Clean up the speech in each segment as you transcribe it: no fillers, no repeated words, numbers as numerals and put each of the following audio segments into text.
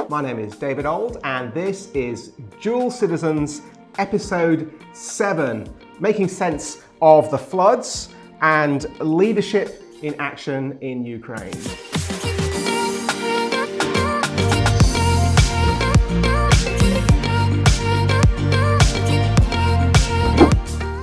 My name is David Ould, and this is Dual Citizens, Episode 7, making sense of the floods and leadership in action in Ukraine.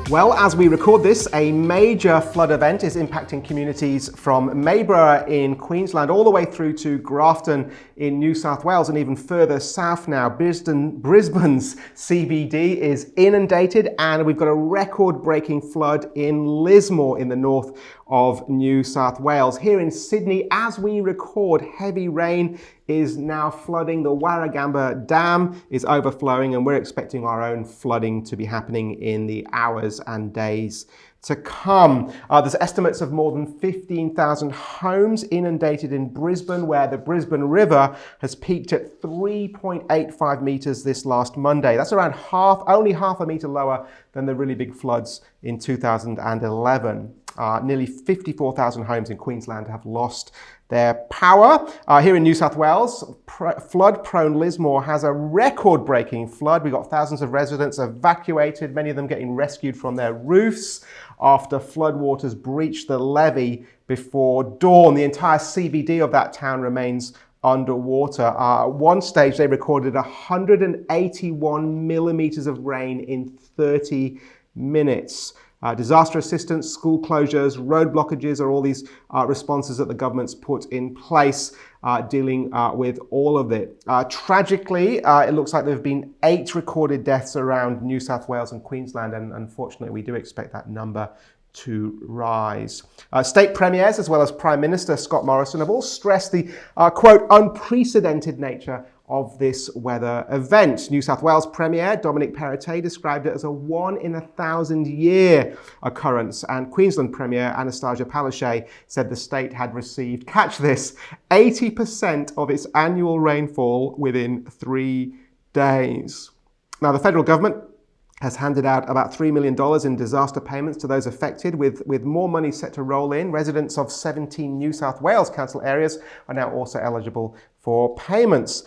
Well, as we record this, a major flood event is impacting communities from Neighbours in Queensland all the way through to Grafton in New South Wales and even further south now. Brisbane's CBD is inundated, and we've got a record-breaking flood in Lismore in the north of New South Wales. Here in Sydney, as we record, heavy rain is now flooding. The Warragamba Dam is overflowing, and we're expecting our own flooding to be happening in the hours and days to come. There's estimates of more than 15,000 homes inundated in Brisbane, where the Brisbane River has peaked at 3.85 metres this last Monday. That's around only half a metre lower than the really big floods in 2011. Nearly 54,000 homes in Queensland have lost their power. Here in New South Wales, flood-prone Lismore has a record-breaking flood. We got thousands of residents evacuated, many of them getting rescued from their roofs after floodwaters breached the levee before dawn. The entire CBD of that town remains underwater. At one stage, they recorded 181 millimetres of rain in 30 minutes. Disaster assistance, school closures, road blockages are all these responses that the government's put in place dealing with all of it. Tragically, it looks like there have been 8 recorded deaths around New South Wales and Queensland, and unfortunately we do expect that number to rise. State premiers as well as Prime Minister Scott Morrison have all stressed the, quote, unprecedented nature of this weather event. New South Wales Premier Dominic Perrottet described it as a 1 in 1,000 year occurrence, and Queensland Premier Anastasia Palaszczuk said the state had received, catch this, 80% of its annual rainfall within 3 days. Now, the federal government has handed out about $3 million in disaster payments to those affected, with more money set to roll in. Residents of 17 New South Wales council areas are now also eligible for payments.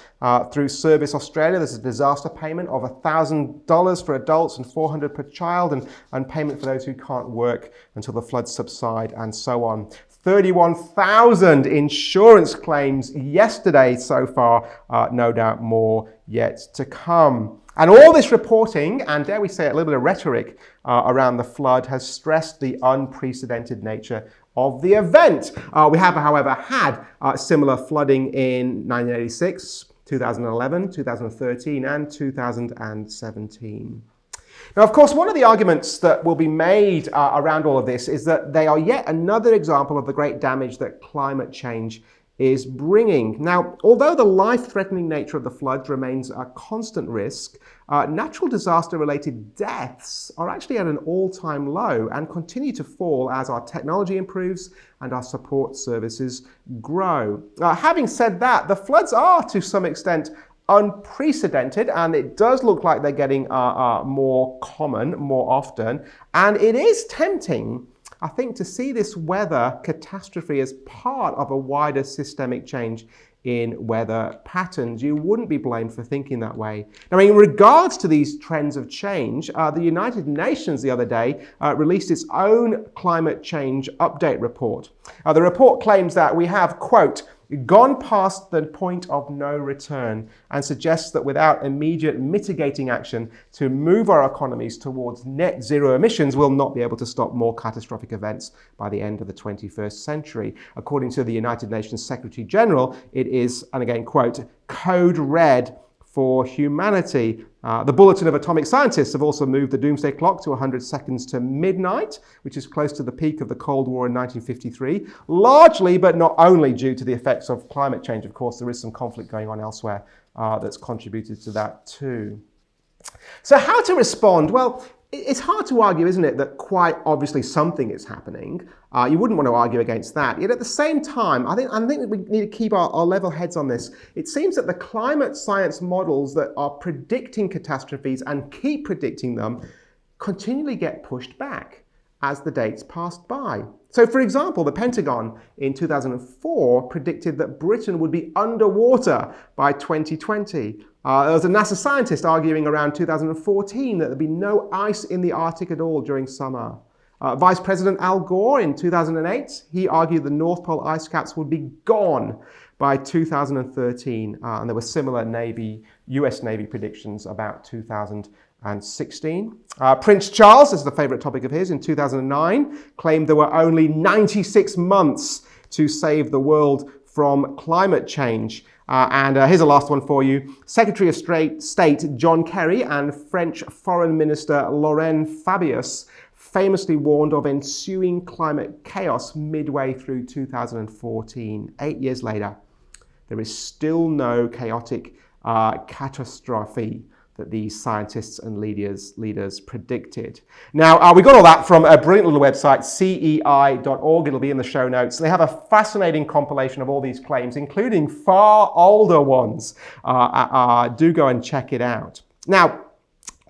Through Service Australia, there's a disaster payment of $1,000 for adults and $400 per child, and payment for those who can't work until the floods subside, and so on. 31,000 insurance claims yesterday so far, no doubt more yet to come. And all this reporting, and dare we say a little bit of rhetoric around the flood, has stressed the unprecedented nature of the event. We have, however, had similar flooding in 1986, 2011, 2013, and 2017. Now, of course, one of the arguments that will be made around all of this is that they are yet another example of the great damage that climate change is bringing. Now, although the life-threatening nature of the floods remains a constant risk, natural disaster-related deaths are actually at an all-time low and continue to fall as our technology improves and our support services grow. Having said that, the floods are to some extent unprecedented, and it does look like they're getting more common more often, and it is tempting, I think, to see this weather catastrophe as part of a wider systemic change in weather patterns. You wouldn't be blamed for thinking that way. Now, in regards to these trends of change, the United Nations the other day released its own climate change update report. The report claims that we have, quote, gone past the point of no return, and suggests that without immediate mitigating action to move our economies towards net zero emissions, we'll not be able to stop more catastrophic events by the end of the 21st century. According to the United Nations Secretary General, it is, and again, quote, code red for humanity. The Bulletin of Atomic Scientists have also moved the doomsday clock to 100 seconds to midnight, which is close to the peak of the Cold War in 1953, largely, but not only, due to the effects of climate change. Of course, there is some conflict going on elsewhere that's contributed to that too. So how to respond? Well, it's hard to argue, isn't it, that quite obviously something is happening. You wouldn't want to argue against that. Yet at the same time, I think that we need to keep our level heads on this. It seems that the climate science models that are predicting catastrophes and keep predicting them continually get pushed back. as the dates passed by. So, for example, the Pentagon in 2004 predicted that Britain would be underwater by 2020. There was a NASA scientist arguing around 2014 that there'd be no ice in the Arctic at all during summer. Vice President Al Gore in 2008, he argued the North Pole ice caps would be gone by 2013. And there were similar US Navy predictions about 2016. Prince Charles, this is a favourite topic of his, in 2009 claimed there were only 96 months to save the world from climate change. And here's a last one for you. Secretary of State John Kerry and French Foreign Minister Laurent Fabius famously warned of ensuing climate chaos midway through 2014. 8 years later, there is still no chaotic catastrophe that these scientists and leaders predicted. Now, we got all that from a brilliant little website, cei.org. It'll be in the show notes. They have a fascinating compilation of all these claims, including far older ones. Do go and check it out. Now,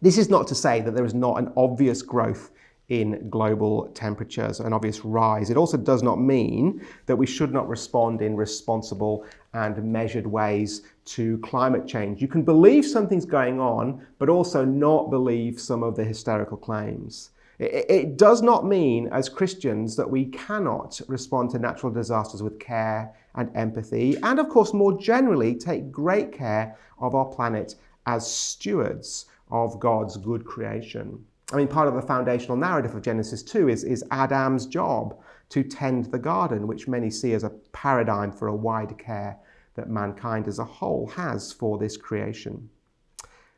this is not to say that there is not an obvious growth in global temperatures, an obvious rise. It also does not mean that we should not respond in responsible and measured ways to climate change. You can believe something's going on, but also not believe some of the hysterical claims. It does not mean, as Christians, that we cannot respond to natural disasters with care and empathy, and of course, more generally, take great care of our planet as stewards of God's good creation. I mean, part of the foundational narrative of Genesis 2 is Adam's job to tend the garden, which many see as a paradigm for a wide care that mankind as a whole has for this creation.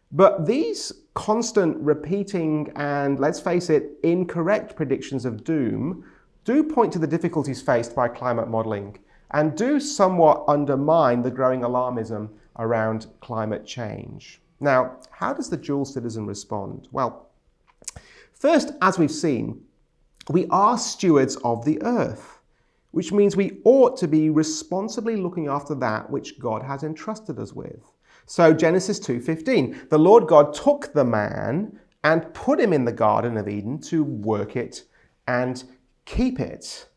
But these constant repeating and, let's face it, incorrect predictions of doom do point to the difficulties faced by climate modelling and do somewhat undermine the growing alarmism around climate change. Now, how does the dual citizen respond? Well, first, as we've seen, we are stewards of the earth, which means we ought to be responsibly looking after that which God has entrusted us with. So Genesis 2:15, the Lord God took the man and put him in the Garden of Eden to work it and keep it.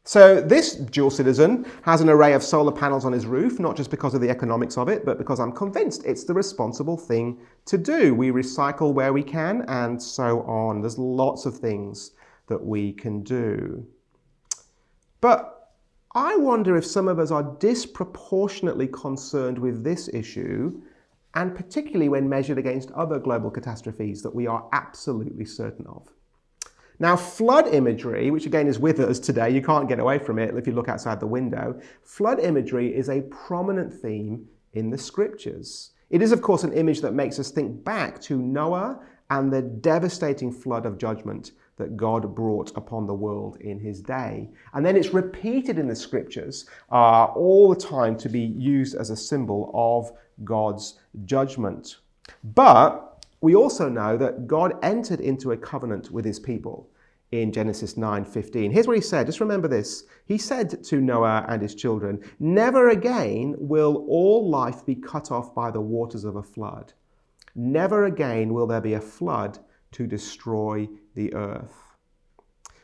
So this dual citizen has an array of solar panels on his roof, not just because of the economics of it, but because I'm convinced it's the responsible thing to do. We recycle where we can and so on. There's lots of things that we can do. But I wonder if some of us are disproportionately concerned with this issue, and particularly when measured against other global catastrophes that we are absolutely certain of. Now, flood imagery, which again is with us today, you can't get away from it if you look outside the window. Flood imagery is a prominent theme in the scriptures. It is, of course, an image that makes us think back to Noah and the devastating flood of judgment that God brought upon the world in his day. And then it's repeated in the scriptures all the time to be used as a symbol of God's judgment. But we also know that God entered into a covenant with his people in Genesis 9:15. Here's what he said. Just remember this. He said to Noah and his children, "Never again will all life be cut off by the waters of a flood. Never again will there be a flood to destroy the earth."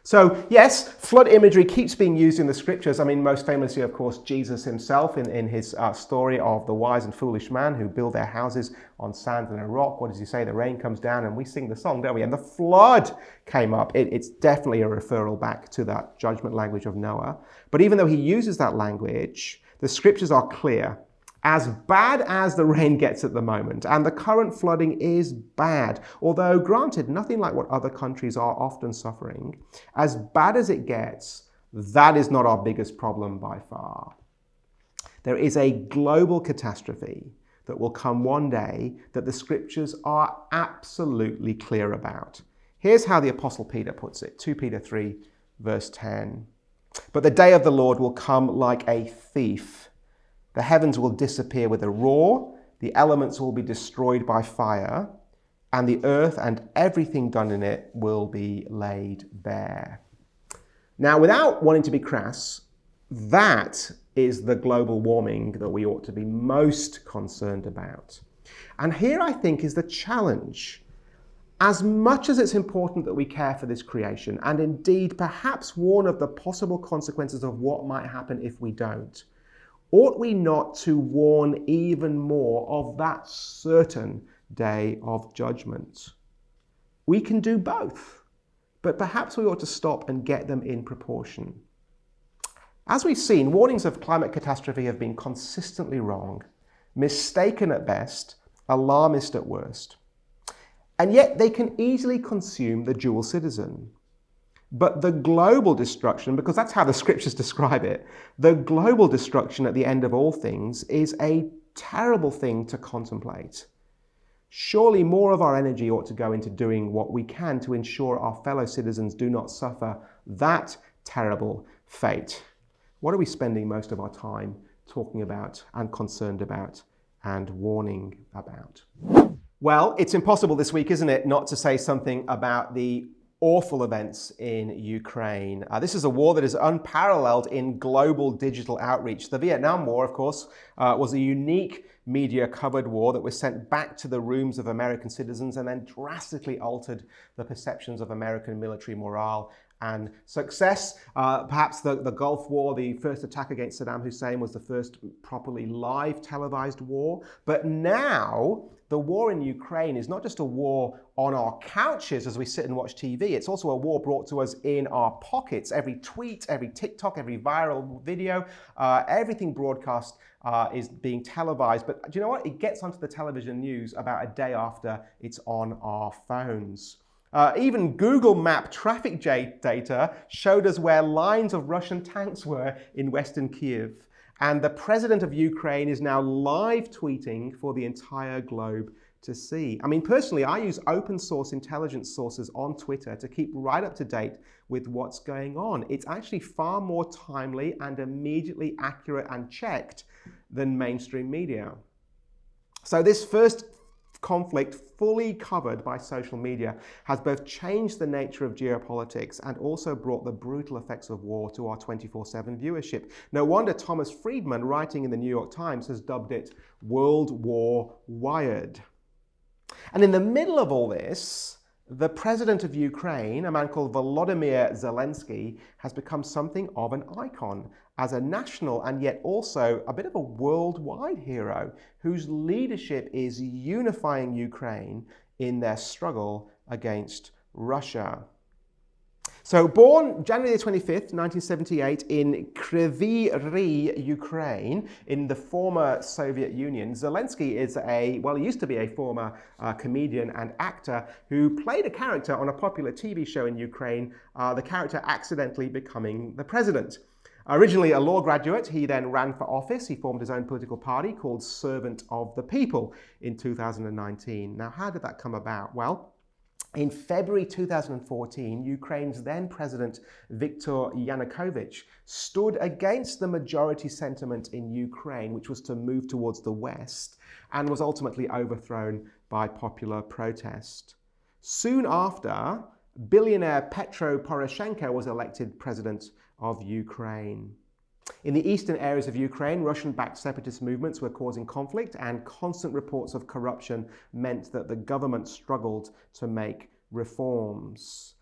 So yes, flood imagery keeps being used in the scriptures. I mean, most famously, of course, Jesus himself in his story of the wise and foolish man who build their houses on sand and a rock. What does he say? The rain comes down and we sing the song, don't we? And the flood came up. It's definitely a referral back to that judgment language of Noah. But even though he uses that language, the scriptures are clear. As bad as the rain gets at the moment, and the current flooding is bad, although granted, nothing like what other countries are often suffering, as bad as it gets, that is not our biggest problem by far. There is a global catastrophe that will come one day that the scriptures are absolutely clear about. Here's how the Apostle Peter puts it, 2 Peter 3, verse 10. "But the day of the Lord will come like a thief. The heavens will disappear with a roar, the elements will be destroyed by fire, and the earth and everything done in it will be laid bare." Now, without wanting to be crass, that is the global warming that we ought to be most concerned about. And here, I think, is the challenge. As much as it's important that we care for this creation, and indeed perhaps warn of the possible consequences of what might happen if we don't, ought we not to warn even more of that certain day of judgment? We can do both, but perhaps we ought to stop and get them in proportion. As we've seen, warnings of climate catastrophe have been consistently wrong, mistaken at best, alarmist at worst. And yet they can easily consume the dual citizen. But the global destruction, because that's how the scriptures describe it, the global destruction at the end of all things is a terrible thing to contemplate. Surely more of our energy ought to go into doing what we can to ensure our fellow citizens do not suffer that terrible fate. What are we spending most of our time talking about and concerned about and warning about? Well, it's impossible this week, isn't it, not to say something about the awful events in Ukraine. This is a war that is unparalleled in global digital outreach. The Vietnam War, of course, was a unique media-covered war that was sent back to the rooms of American citizens and then drastically altered the perceptions of American military morale and success. Perhaps the Gulf War, the first attack against Saddam Hussein, was the first properly live televised war. But now, the war in Ukraine is not just a war on our couches as we sit and watch TV, it's also a war brought to us in our pockets. Every tweet, every TikTok, every viral video, everything broadcast is being televised. But do you know what? It gets onto the television news about a day after it's on our phones. Even Google Map traffic data showed us where lines of Russian tanks were in western Kyiv. And the president of Ukraine is now live tweeting for the entire globe to see. I mean, personally, I use open source intelligence sources on Twitter to keep right up to date with what's going on. It's actually far more timely and immediately accurate and checked than mainstream media. So this first conflict, fully covered by social media, has both changed the nature of geopolitics and also brought the brutal effects of war to our 24/7 viewership. No wonder Thomas Friedman, writing in the New York Times, has dubbed it World War Wired. And in the middle of all this, the president of Ukraine, a man called Volodymyr Zelensky, has become something of an icon as a national and yet also a bit of a worldwide hero whose leadership is unifying Ukraine in their struggle against Russia. So born January the 25th, 1978 in Kryvyi Rih, Ukraine, in the former Soviet Union, Zelensky is he used to be a former comedian and actor who played a character on a popular TV show in Ukraine, the character accidentally becoming the president. Originally a law graduate, he then ran for office. He formed his own political party called Servant of the People in 2019. Now, how did that come about? Well, in February 2014, Ukraine's then president, Viktor Yanukovych, stood against the majority sentiment in Ukraine, which was to move towards the West, and was ultimately overthrown by popular protest. Soon after, billionaire Petro Poroshenko was elected president of Ukraine. In the eastern areas of Ukraine, Russian-backed separatist movements were causing conflict, and constant reports of corruption meant that the government struggled to make reforms.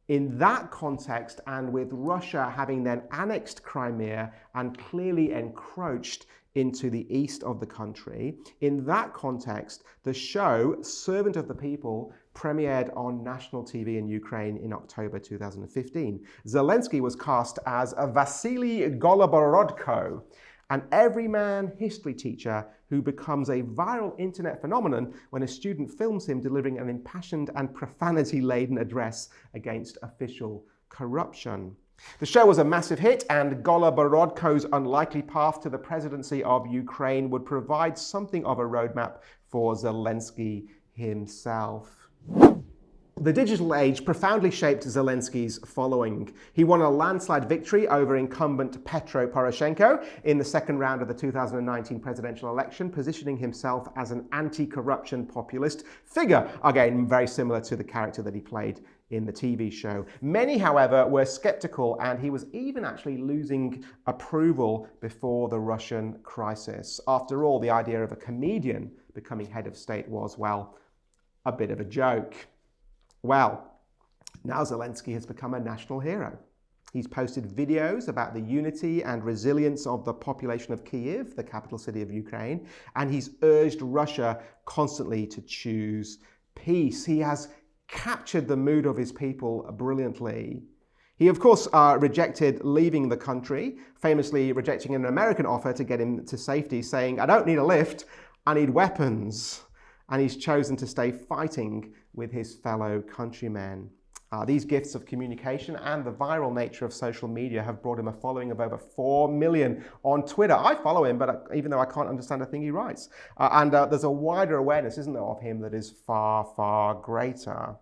In that context, and with Russia having then annexed Crimea and clearly encroached into the east of the country, in that context, the show Servant of the People premiered on national TV in Ukraine in October 2015. Zelensky was cast as Vasily Goloborodko, an everyman history teacher who becomes a viral internet phenomenon when a student films him delivering an impassioned and profanity-laden address against official corruption. The show was a massive hit, and Goloborodko's unlikely path to the presidency of Ukraine would provide something of a roadmap for Zelensky himself. The digital age profoundly shaped Zelensky's following. He won a landslide victory over incumbent Petro Poroshenko in the second round of the 2019 presidential election, positioning himself as an anti-corruption populist figure, again very similar to the character that he played in the TV show. Many, however, were skeptical, and he was even actually losing approval before the Russian crisis. After all, the idea of a comedian becoming head of state was, well, a bit of a joke. Well, now Zelensky has become a national hero. He's posted videos about the unity and resilience of the population of Kyiv, the capital city of Ukraine, and he's urged Russia constantly to choose peace. He has captured the mood of his people brilliantly. He, of course, rejected leaving the country, famously rejecting an American offer to get him to safety, saying, "I don't need a lift, I need weapons." And he's chosen to stay fighting with his fellow countrymen. These gifts of communication and the viral nature of social media have brought him a following of over 4 million on Twitter. I follow him, but even though I can't understand a thing he writes. And there's a wider awareness, isn't there, of him that is far, far greater.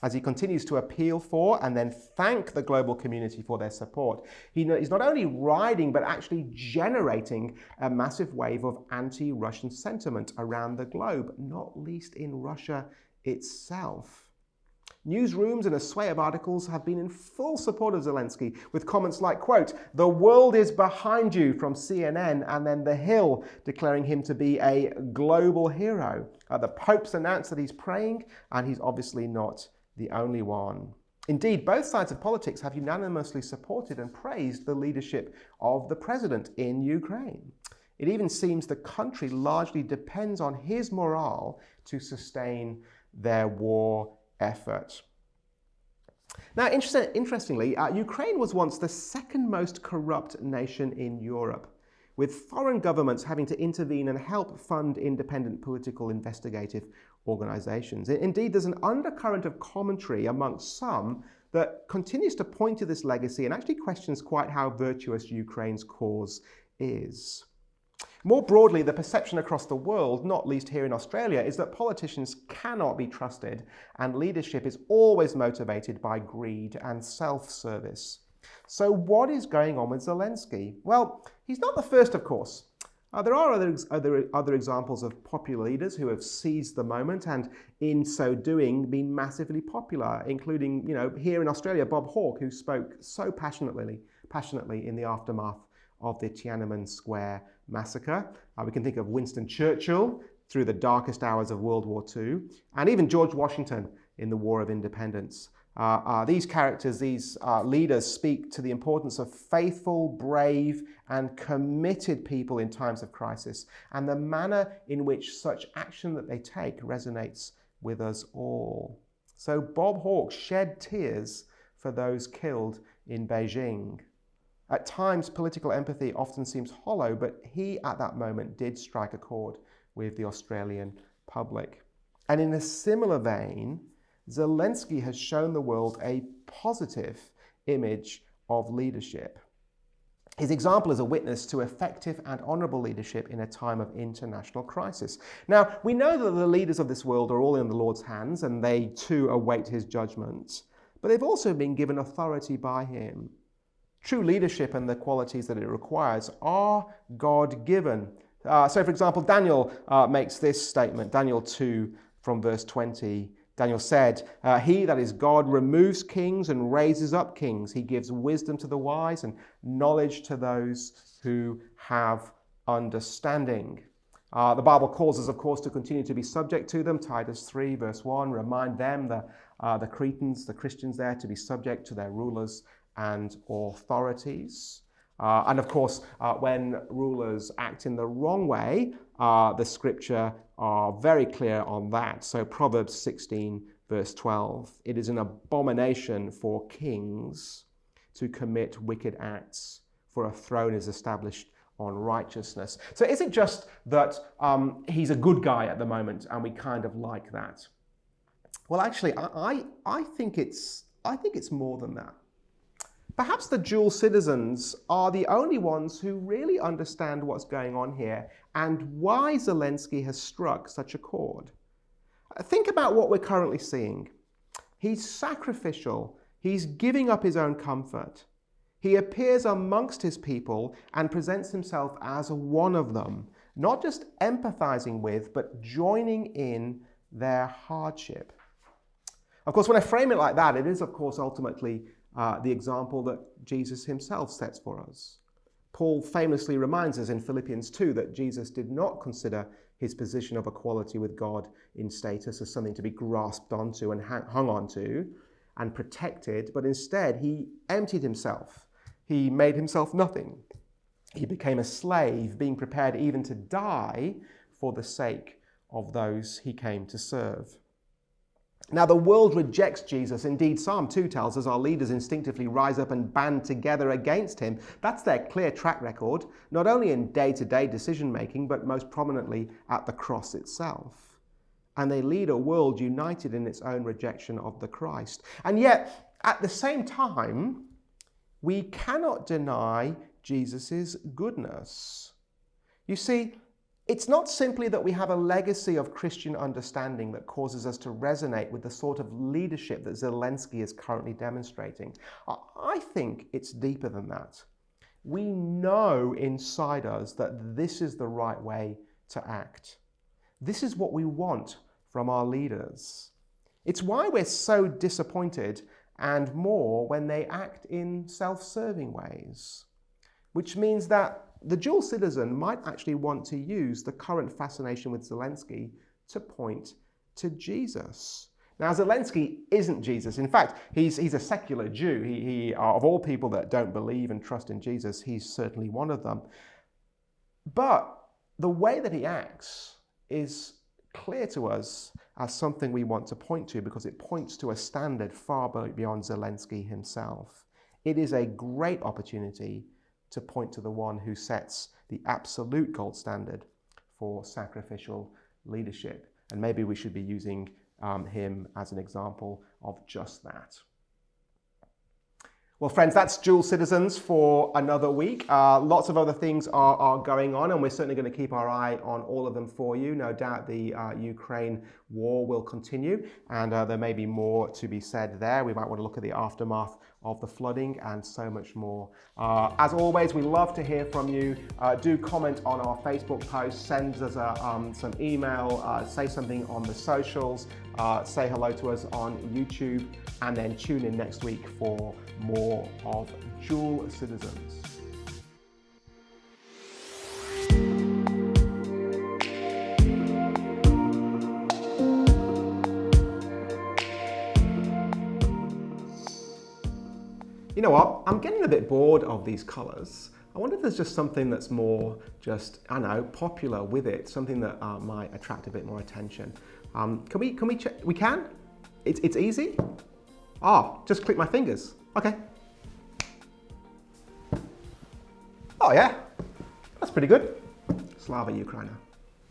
As he continues to appeal for and then thank the global community for their support, he's not only riding, but actually generating a massive wave of anti-Russian sentiment around the globe, not least in Russia itself. Newsrooms and a sway of articles have been in full support of Zelensky, with comments like, quote, "The world is behind you" from CNN, and then The Hill declaring him to be a global hero. The Pope's announced that he's praying, and he's obviously not the only one. Indeed, both sides of politics have unanimously supported and praised the leadership of the president in Ukraine. It even seems the country largely depends on his morale to sustain their war effort. Now, interestingly, Ukraine was once the second most corrupt nation in Europe, with foreign governments having to intervene and help fund independent political investigative organizations. Indeed, there's an undercurrent of commentary amongst some that continues to point to this legacy and actually questions quite how virtuous Ukraine's cause is. More broadly, the perception across the world, not least here in Australia, is that politicians cannot be trusted and leadership is always motivated by greed and self-service. So what is going on with Zelensky? Well, he's not the first, of course. There are other examples of popular leaders who have seized the moment and in so doing been massively popular, including, here in Australia, Bob Hawke, who spoke so passionately in the aftermath of the Tiananmen Square massacre. We can think of Winston Churchill through the darkest hours of World War II, and even George Washington in the War of Independence. These characters, these leaders speak to the importance of faithful, brave, and committed people in times of crisis, and the manner in which such action that they take resonates with us all. So Bob Hawke shed tears for those killed in Beijing. At times, political empathy often seems hollow, but he, at that moment, did strike a chord with the Australian public. And in a similar vein, Zelensky has shown the world a positive image of leadership. His example is a witness to effective and honourable leadership in a time of international crisis. Now, we know that the leaders of this world are all in the Lord's hands, and they too await his judgment. But they've also been given authority by him. True leadership and the qualities that it requires are God-given. So, for example, Daniel makes this statement, Daniel 2 from verse 20. Daniel said, "He, that is God, removes kings and raises up kings. He gives wisdom to the wise and knowledge to those who have understanding." The Bible calls us, of course, to continue to be subject to them. Titus 3 verse 1, remind them, the Cretans, the Christians there, to be subject to their rulers and authorities. And of course, when rulers act in the wrong way, the scripture are very clear on that. So Proverbs 16 verse 12, it is an abomination for kings to commit wicked acts, for a throne is established on righteousness. So is it just that he's a good guy at the moment and we kind of like that? Well, actually, I think it's more than that. Perhaps the dual citizens are the only ones who really understand what's going on here and why Zelensky has struck such a chord. Think about what we're currently seeing. He's sacrificial. He's giving up his own comfort. He appears amongst his people and presents himself as one of them, not just empathizing with, but joining in their hardship. Of course, when I frame it like that, it is, of course, ultimately the example that Jesus himself sets for us. Paul famously reminds us in Philippians 2 that Jesus did not consider his position of equality with God in status as something to be grasped onto and hung onto and protected, but instead he emptied himself. He made himself nothing. He became a slave, being prepared even to die for the sake of those he came to serve. Now, the world rejects Jesus. Indeed, Psalm 2 tells us our leaders instinctively rise up and band together against him. That's their clear track record, not only in day-to-day decision-making, but most prominently at the cross itself. And they lead a world united in its own rejection of the Christ. And yet, at the same time, we cannot deny Jesus' goodness. You see, it's not simply that we have a legacy of Christian understanding that causes us to resonate with the sort of leadership that Zelensky is currently demonstrating. I think it's deeper than that. We know inside us that this is the right way to act. This is what we want from our leaders. It's why we're so disappointed and more when they act in self-serving ways, which means that the dual citizen might actually want to use the current fascination with Zelensky to point to Jesus. Now, Zelensky isn't Jesus. In fact, he's a secular Jew. He of all people that don't believe and trust in Jesus, he's certainly one of them. But the way that he acts is clear to us as something we want to point to because it points to a standard far beyond Zelensky himself. It is a great opportunity to point to the one who sets the absolute gold standard for sacrificial leadership. And maybe we should be using him as an example of just that. Well, friends, that's Dual Citizens for another week. Lots of other things are going on, and we're certainly going to keep our eye on all of them for you. No doubt the Ukraine war will continue, and there may be more to be said there. We might want to look at the aftermath of the flooding and so much more. As always, we love to hear from you. Do comment on our Facebook post, send us some email, say something on the socials, say hello to us on YouTube, and then tune in next week for more of Dual Citizens. You know what? I'm getting a bit bored of these colours. I wonder if there's just something that's more just, I don't know, popular with it, something that might attract a bit more attention. Can we check? We can? It's easy? Just click my fingers. Okay. Oh yeah, that's pretty good. Slava Ukraina.